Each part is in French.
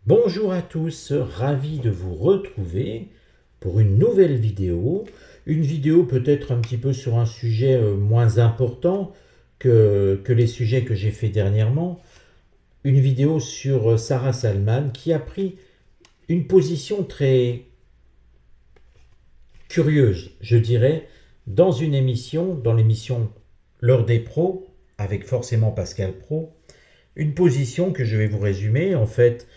Bonjour à tous, ravi de vous retrouver pour une vidéo peut-être un petit peu sur un sujet moins important que les sujets que j'ai fait dernièrement, une vidéo sur Sarah Salman qui a pris une position très curieuse, je dirais, dans l'émission L'heure des pros, avec forcément Pascal Pro, une position que je vais vous résumer en fait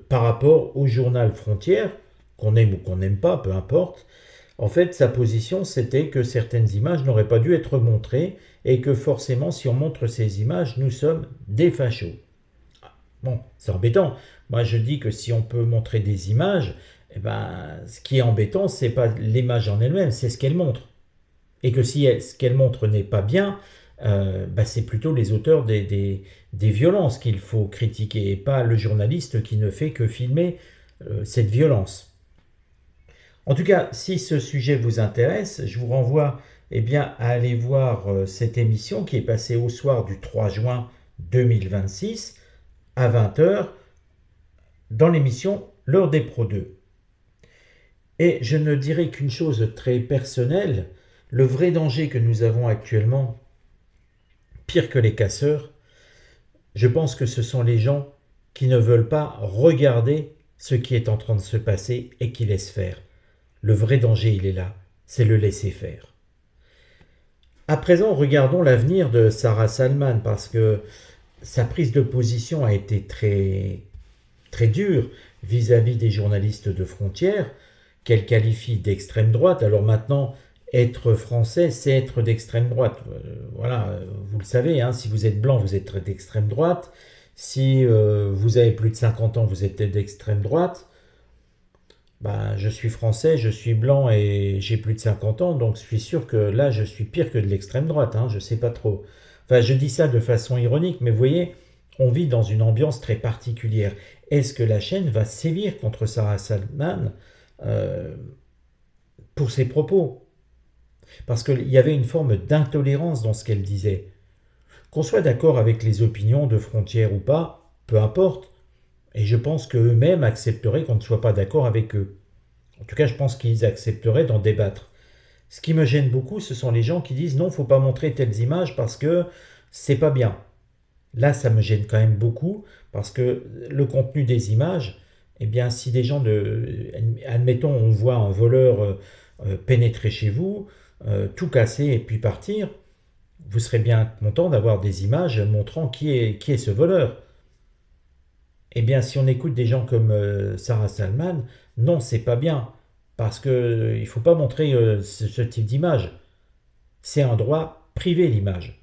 par rapport au journal Frontières, qu'on aime ou qu'on n'aime pas, peu importe. En fait, sa position c'était que certaines images n'auraient pas dû être montrées et que forcément si on montre ces images, nous sommes des fachos. Bon, c'est embêtant. Moi je dis que si on peut montrer des images, eh ben, ce qui est embêtant, c'est pas l'image en elle-même, c'est ce qu'elle montre. Et que si ce qu'elle montre n'est pas bien, bah, c'est plutôt les auteurs des violences qu'il faut critiquer et pas le journaliste qui ne fait que filmer cette violence. En tout cas, si ce sujet vous intéresse, je vous renvoie bien, à aller voir cette émission qui est passée au soir du 3 juin 2026 à 20 heures dans l'émission L'heure des Pro 2. Et je ne dirai qu'une chose très personnelle, le vrai danger que nous avons actuellement, pire que les casseurs, je pense que ce sont les gens qui ne veulent pas regarder ce qui est en train de se passer et qui laissent faire. Le vrai danger, il est là, c'est le laisser faire. À présent, regardons l'avenir de Sarah Salman parce que sa prise de position a été très, très dure vis-à-vis des journalistes de Frontières, qu'elle qualifie d'extrême droite. Alors maintenant, être français, c'est être d'extrême droite. Voilà, vous le savez, hein, si vous êtes blanc, vous êtes d'extrême droite. Si vous avez plus de 50 ans, vous êtes d'extrême droite. Ben, je suis français, je suis blanc et j'ai plus de 50 ans, donc je suis sûr que là, je suis pire que de l'extrême droite, hein, je sais pas trop. Enfin, je dis ça de façon ironique, mais vous voyez, on vit dans une ambiance très particulière. Est-ce que la chaîne va sévir contre Sarah Salman euh, pour ses propos? Parce qu'il y avait une forme d'intolérance dans ce qu'elle disait. Qu'on soit d'accord avec les opinions de Frontières ou pas, peu importe. Et je pense qu'eux-mêmes accepteraient qu'on ne soit pas d'accord avec eux. En tout cas, je pense qu'ils accepteraient d'en débattre. Ce qui me gêne beaucoup, ce sont les gens qui disent non, il ne faut pas montrer telles images parce que c'est pas bien. Là, ça me gêne quand même beaucoup parce que le contenu des images, eh bien, si des gens de, admettons, on voit un voleur pénétrer chez vous, tout casser et puis partir, vous serez bien content d'avoir des images montrant qui est ce voleur. Eh bien, si on écoute des gens comme Sarah Salman, non, c'est pas bien. Parce qu'il ne faut pas montrer ce type d'image. C'est un droit privé, l'image.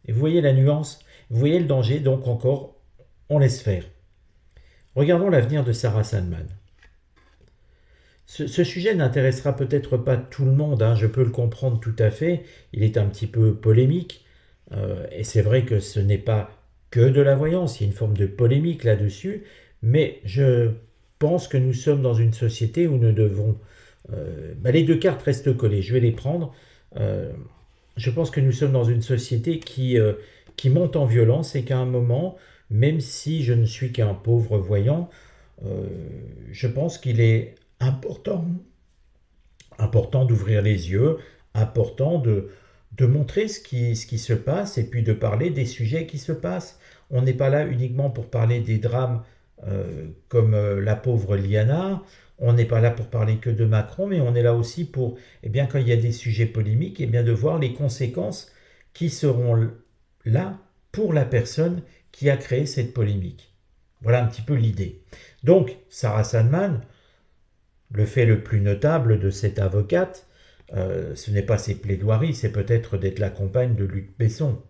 Et vous voyez la nuance, vous voyez le danger, donc encore, on laisse faire. Regardons l'avenir de Sarah Salman. Ce sujet n'intéressera peut-être pas tout le monde, hein, je peux le comprendre tout à fait. Il est un petit peu polémique. Et c'est vrai que ce n'est pas que de la voyance, il y a une forme de polémique là-dessus. Mais je pense que nous sommes dans une société où nous devons... les deux cartes restent collées, je vais les prendre. Euh, je pense que nous sommes dans une société qui monte en violence et qu'à un moment, même si je ne suis qu'un pauvre voyant, euh, je pense qu'il est important d'ouvrir les yeux, important de montrer ce qui se passe et puis de parler des sujets qui se passent. On n'est pas là uniquement pour parler des drames comme la pauvre Liana, on n'est pas là pour parler que de Macron, mais on est là aussi pour, eh bien, quand il y a des sujets polémiques, eh bien, de voir les conséquences qui seront là pour la personne qui a créé cette polémique. Voilà un petit peu l'idée. Donc, Sarah Salman, le fait le plus notable de cette avocate, ce n'est pas ses plaidoiries, c'est peut-être d'être la compagne de Luc Besson,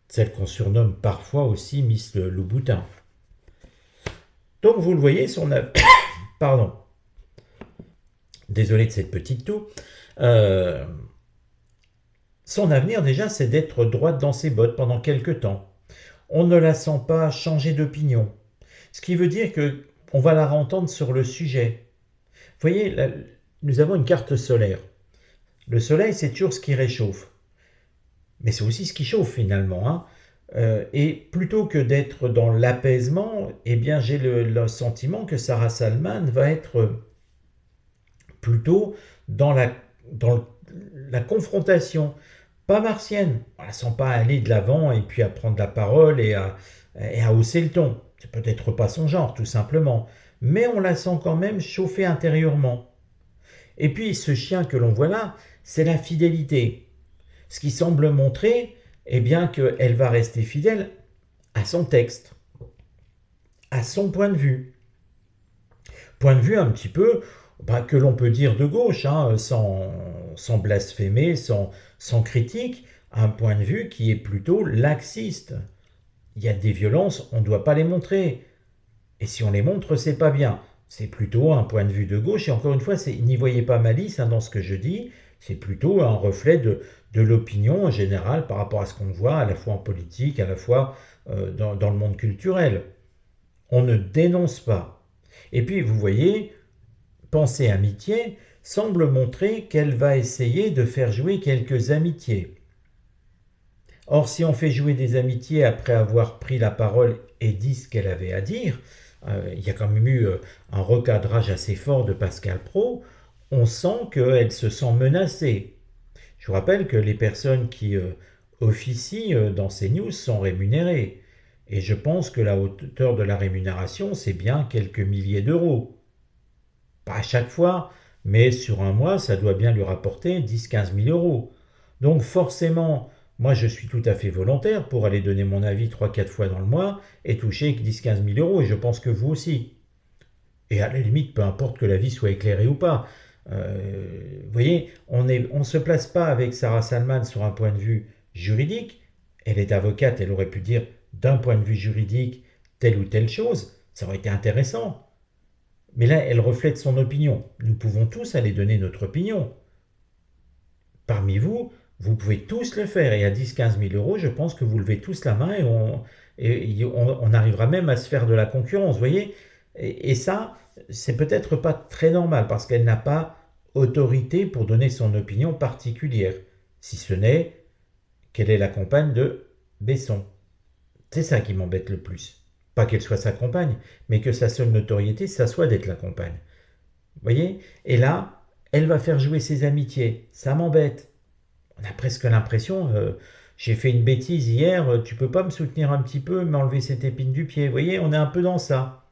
celle qu'on surnomme parfois aussi Miss Louboutin. Donc vous le voyez, pardon, désolé de cette petite toux, euh, son avenir déjà c'est d'être droite dans ses bottes pendant quelque temps. On ne la sent pas changer d'opinion, ce qui veut dire que on va la entendre sur le sujet. Vous voyez, là, nous avons une carte solaire. Le soleil, c'est toujours ce qui réchauffe. Mais c'est aussi ce qui chauffe finalement, hein. Et plutôt que d'être dans l'apaisement, eh bien j'ai le sentiment que Sarah Salman va être plutôt dans dans la confrontation, pas martienne, voilà, sans pas aller de l'avant et puis à prendre la parole et à hausser le ton. C'est peut-être pas son genre, tout simplement. Mais on la sent quand même chauffer intérieurement. Et puis ce chien que l'on voit là, c'est la fidélité. Ce qui semble montrer, eh bien, qu'elle va rester fidèle à son texte, à son point de vue. Point de vue un petit peu que l'on peut dire de gauche, hein, sans blasphémer, sans critique, un point de vue qui est plutôt laxiste. Il y a des violences, on ne doit pas les montrer. Et si on les montre, c'est pas bien. C'est plutôt un point de vue de gauche. Et encore une fois, n'y voyez pas malice, hein, dans ce que je dis. C'est plutôt un reflet de l'opinion en général par rapport à ce qu'on voit, à la fois en politique, à la fois dans le monde culturel. On ne dénonce pas. Et puis, vous voyez, Pensée Amitié semble montrer qu'elle va essayer de faire jouer quelques amitiés. Or, si on fait jouer des amitiés après avoir pris la parole et dit ce qu'elle avait à dire, il y a quand même eu un recadrage assez fort de Pascal Praud, on sent qu'elle se sent menacée. Je vous rappelle que les personnes qui officient dans ces news sont rémunérées. Et je pense que la hauteur de la rémunération, c'est bien quelques milliers d'euros. Pas à chaque fois, mais sur un mois, ça doit bien lui rapporter 10-15 000 euros. Donc forcément, moi je suis tout à fait volontaire pour aller donner mon avis 3-4 fois dans le mois et toucher 10-15 000 euros, et je pense que vous aussi. Et à la limite, peu importe que la vie soit éclairée ou pas. Vous voyez, on ne se place pas avec Sarah Salman sur un point de vue juridique. Elle est avocate, elle aurait pu dire d'un point de vue juridique telle ou telle chose. Ça aurait été intéressant. Mais là, elle reflète son opinion. Nous pouvons tous aller donner notre opinion. Parmi vous, vous pouvez tous le faire. Et à 10-15 000 euros, je pense que vous levez tous la main et on arrivera même à se faire de la concurrence. Vous voyez, et ça, c'est peut-être pas très normal parce qu'elle n'a pas autorité pour donner son opinion particulière, si ce n'est qu'elle est la compagne de Besson. C'est ça qui m'embête le plus. Pas qu'elle soit sa compagne, mais que sa seule notoriété, ça soit d'être la compagne. Vous voyez? Et là, elle va faire jouer ses amitiés. Ça m'embête. On a presque l'impression, j'ai fait une bêtise hier, tu peux pas me soutenir un petit peu, m'enlever cette épine du pied. Vous voyez, on est un peu dans ça.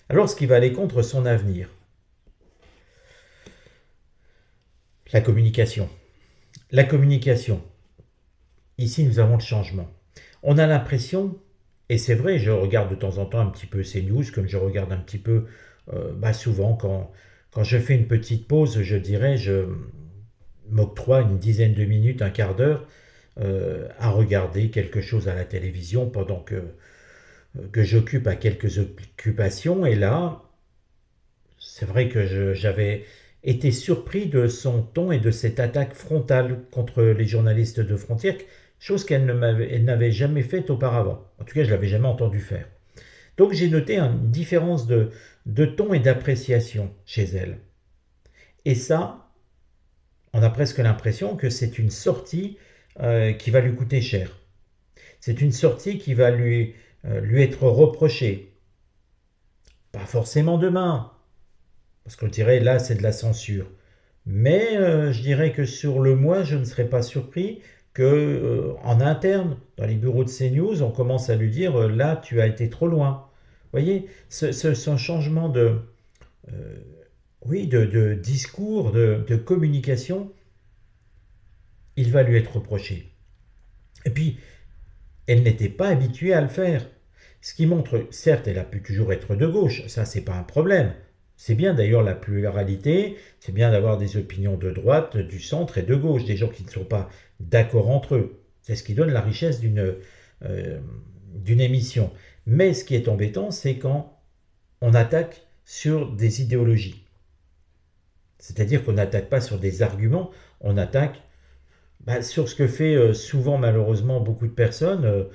Alors, ce qui va aller contre son avenir, la communication. La communication. Ici, nous avons le changement. On a l'impression, et c'est vrai, je regarde de temps en temps un petit peu ces news, comme je regarde un petit peu souvent quand je fais une petite pause, je dirais, je m'octroie une dizaine de minutes, un quart d'heure à regarder quelque chose à la télévision pendant que j'occupe à quelques occupations. Et là, c'est vrai que j'avais été surpris de son ton et de cette attaque frontale contre les journalistes de Frontières, chose qu'elle n'avait jamais faite auparavant. En tout cas, je ne l'avais jamais entendu faire. Donc j'ai noté une différence de ton et d'appréciation chez elle. Et ça, on a presque l'impression que c'est une sortie qui va lui coûter cher. C'est une sortie qui va lui être reprochée. Pas forcément demain, parce qu'on dirait là c'est de la censure. Mais je dirais que sur le mois, je ne serais pas surpris que en interne, dans les bureaux de CNews, on commence à lui dire là tu as été trop loin. Vous voyez, ce changement euh, oui, de discours, de communication, il va lui être reproché. Et puis, elle n'était pas habituée à le faire. Ce qui montre, certes, elle a pu toujours être de gauche, ça c'est pas un problème. C'est bien d'ailleurs la pluralité, c'est bien d'avoir des opinions de droite, du centre et de gauche, des gens qui ne sont pas d'accord entre eux. C'est ce qui donne la richesse d'une émission. Mais ce qui est embêtant, c'est quand on attaque sur des idéologies. C'est-à-dire qu'on n'attaque pas sur des arguments, on attaque sur ce que fait souvent malheureusement beaucoup de personnes.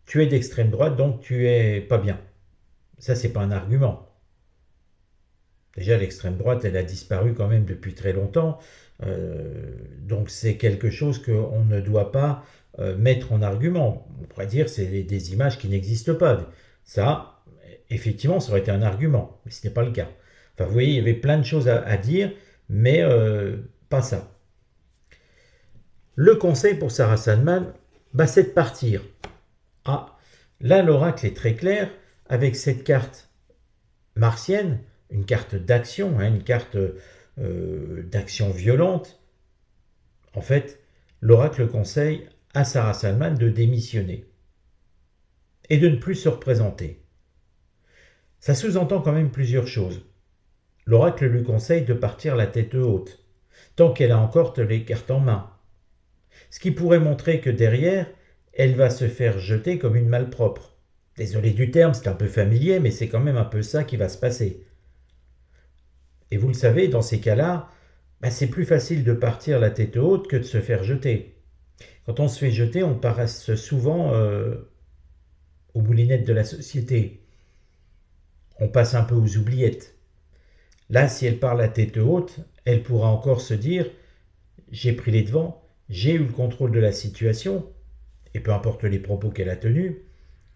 Tu es d'extrême droite, donc tu es pas bien. Ça, c'est pas un argument. Déjà, l'extrême droite, elle a disparu quand même depuis très longtemps. Donc c'est quelque chose qu'on ne doit pas mettre en argument. On pourrait dire que c'est des images qui n'existent pas. Ça, effectivement, ça aurait été un argument, mais ce n'est pas le cas. Enfin, vous voyez, il y avait plein de choses à dire, mais pas ça. Le conseil pour Sarah Sandman, bah, c'est de partir. Ah, là, l'oracle est très clair, avec cette carte martienne, une carte d'action, une carte d'action violente. En fait, l'oracle conseille à Sarah Salman de démissionner et de ne plus se représenter. Ça sous-entend quand même plusieurs choses. L'oracle lui conseille de partir la tête haute, tant qu'elle a encore les cartes en main. Ce qui pourrait montrer que derrière, elle va se faire jeter comme une malpropre. Désolé du terme, c'est un peu familier, mais c'est quand même un peu ça qui va se passer. Et vous le savez, dans ces cas-là, c'est plus facile de partir la tête haute que de se faire jeter. Quand on se fait jeter, on passe souvent aux boulinettes de la société. On passe un peu aux oubliettes. Là, si elle part la tête haute, elle pourra encore se dire « j'ai pris les devants, j'ai eu le contrôle de la situation », et peu importe les propos qu'elle a tenus,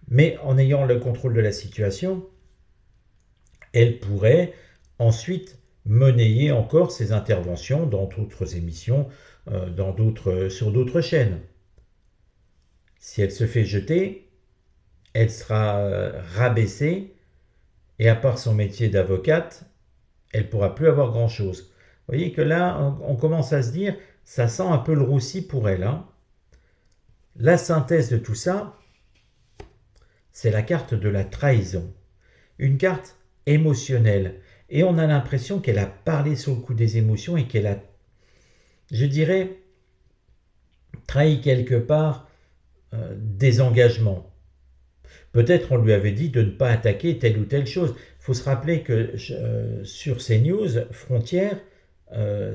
mais en ayant le contrôle de la situation, elle pourrait ensuite monnayer encore ses interventions dans d'autres émissions, sur d'autres chaînes. Si elle se fait jeter, elle sera rabaissée et à part son métier d'avocate, elle ne pourra plus avoir grand-chose. Vous voyez que là, on commence à se dire, ça sent un peu le roussi pour elle. La synthèse de tout ça, c'est la carte de la trahison. Une carte émotionnelle. Et on a l'impression qu'elle a parlé sur le coup des émotions et qu'elle a, je dirais, trahi quelque part des engagements. Peut-être on lui avait dit de ne pas attaquer telle ou telle chose. Il faut se rappeler que sur CNews, Frontières,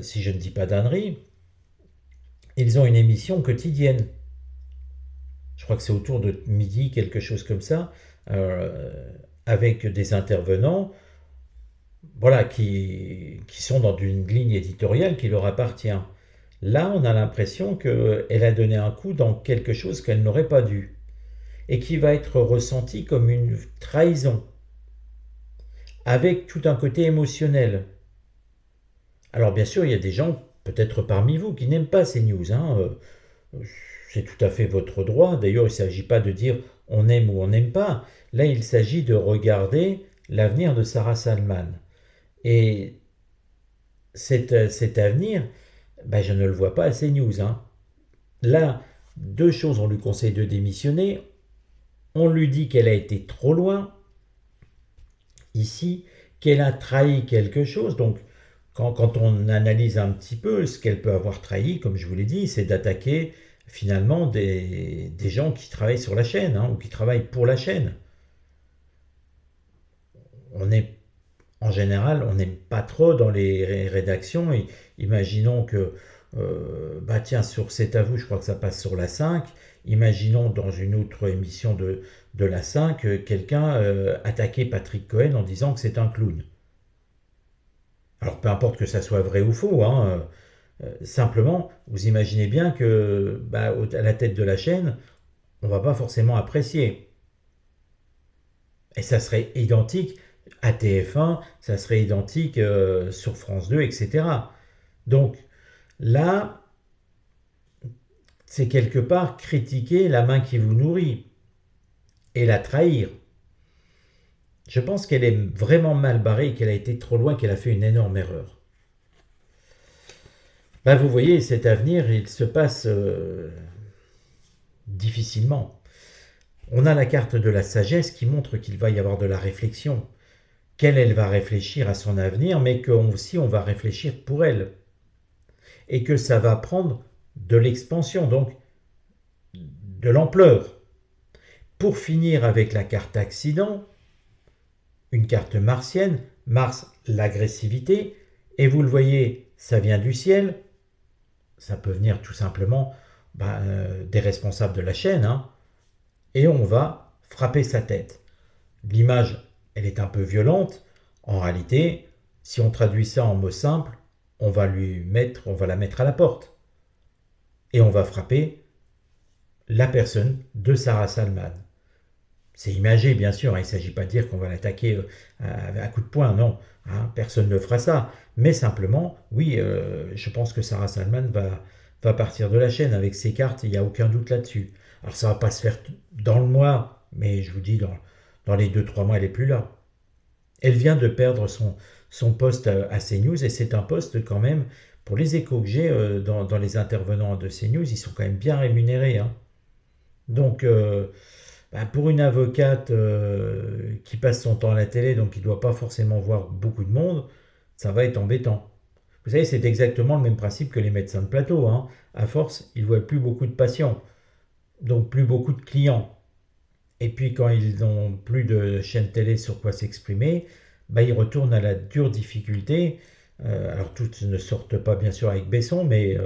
si je ne dis pas d'ânerie, ils ont une émission quotidienne. Je crois que c'est autour de midi, quelque chose comme ça, avec des intervenants voilà, qui sont dans une ligne éditoriale qui leur appartient. Là, on a l'impression qu'elle a donné un coup dans quelque chose qu'elle n'aurait pas dû et qui va être ressenti comme une trahison, avec tout un côté émotionnel. Alors bien sûr, il y a des gens, peut-être parmi vous, qui n'aiment pas ces news. C'est tout à fait votre droit. D'ailleurs, il ne s'agit pas de dire on aime ou on n'aime pas. Là, il s'agit de regarder l'avenir de Sarah Salman. Et cet avenir, je ne le vois pas à ces news. Là, deux choses, on lui conseille de démissionner. On lui dit qu'elle a été trop loin, ici, qu'elle a trahi quelque chose. Donc, quand on analyse un petit peu ce qu'elle peut avoir trahi, comme je vous l'ai dit, c'est d'attaquer finalement des gens qui travaillent sur la chaîne ou qui travaillent pour la chaîne. En général, on n'aime pas trop dans les rédactions. Et imaginons que, tiens, sur C'est à vous, je crois que ça passe sur la 5. Imaginons dans une autre émission de la 5, quelqu'un attaquer Patrick Cohen en disant que c'est un clown. Alors peu importe que ça soit vrai ou faux, simplement, vous imaginez bien que à la tête de la chaîne, on ne va pas forcément apprécier. Et ça serait identique à TF1, ça serait identique sur France 2, etc. Donc là, c'est quelque part critiquer la main qui vous nourrit et la trahir. Je pense qu'elle est vraiment mal barrée, qu'elle a été trop loin, qu'elle a fait une énorme erreur. Vous voyez, cet avenir, il se passe difficilement. On a la carte de la sagesse qui montre qu'il va y avoir de la réflexion, qu'elle va réfléchir à son avenir, mais qu'aussi on va réfléchir pour elle. Et que ça va prendre de l'expansion, donc de l'ampleur. Pour finir avec la carte accident, une carte martienne, Mars, l'agressivité, et vous le voyez, ça vient du ciel, ça peut venir tout simplement des responsables de la chaîne, et on va frapper sa tête. L'image, elle est un peu violente. En réalité, si on traduit ça en mots simples, on va la mettre à la porte. Et on va frapper la personne de Sarah Salman. C'est imagé, bien sûr, hein, il ne s'agit pas de dire qu'on va l'attaquer à coups de poing, non, hein, personne ne fera ça. Mais simplement, oui, je pense que Sarah Salman va partir de la chaîne avec ses cartes, il n'y a aucun doute là-dessus. Alors ça ne va pas se faire dans le mois, mais je vous dis, dans les 2 3 mois, elle n'est plus là. Elle vient de perdre son poste à CNews, et c'est un poste quand même, pour les échos que j'ai dans les intervenants de CNews, ils sont quand même bien rémunérés, hein. Donc, bah, pour une avocate qui passe son temps à la télé, donc qui ne doit pas forcément voir beaucoup de monde, ça va être embêtant. Vous savez, c'est exactement le même principe que les médecins de plateau, hein. À force, ils ne voient plus beaucoup de patients, donc plus beaucoup de clients. Et puis quand ils n'ont plus de chaîne télé sur quoi s'exprimer, bah, ils retournent à la dure difficulté. Alors toutes ne sortent pas bien sûr avec Besson, mais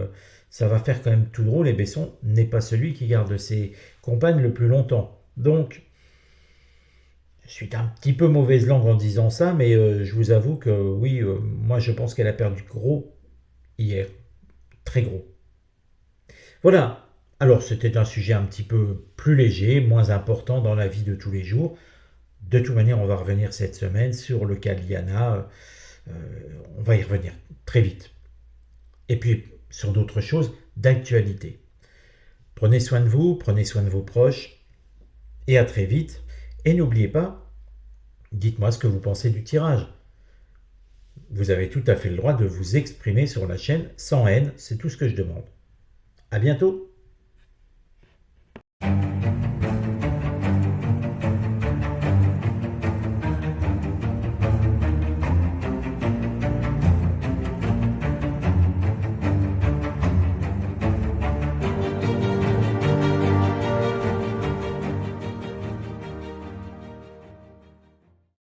ça va faire quand même tout drôle, et Besson n'est pas celui qui garde ses compagnes le plus longtemps. Donc, je suis un petit peu mauvaise langue en disant ça, mais je vous avoue que oui, moi je pense qu'elle a perdu gros hier, très gros. Voilà. Alors c'était un sujet un petit peu plus léger, moins important dans la vie de tous les jours. De toute manière, on va revenir cette semaine sur le cas Liana. Euh, on va y revenir très vite. Et puis sur d'autres choses d'actualité. Prenez soin de vous, prenez soin de vos proches, et à très vite. Et n'oubliez pas, dites-moi ce que vous pensez du tirage. Vous avez tout à fait le droit de vous exprimer sur la chaîne sans haine, c'est tout ce que je demande. À bientôt!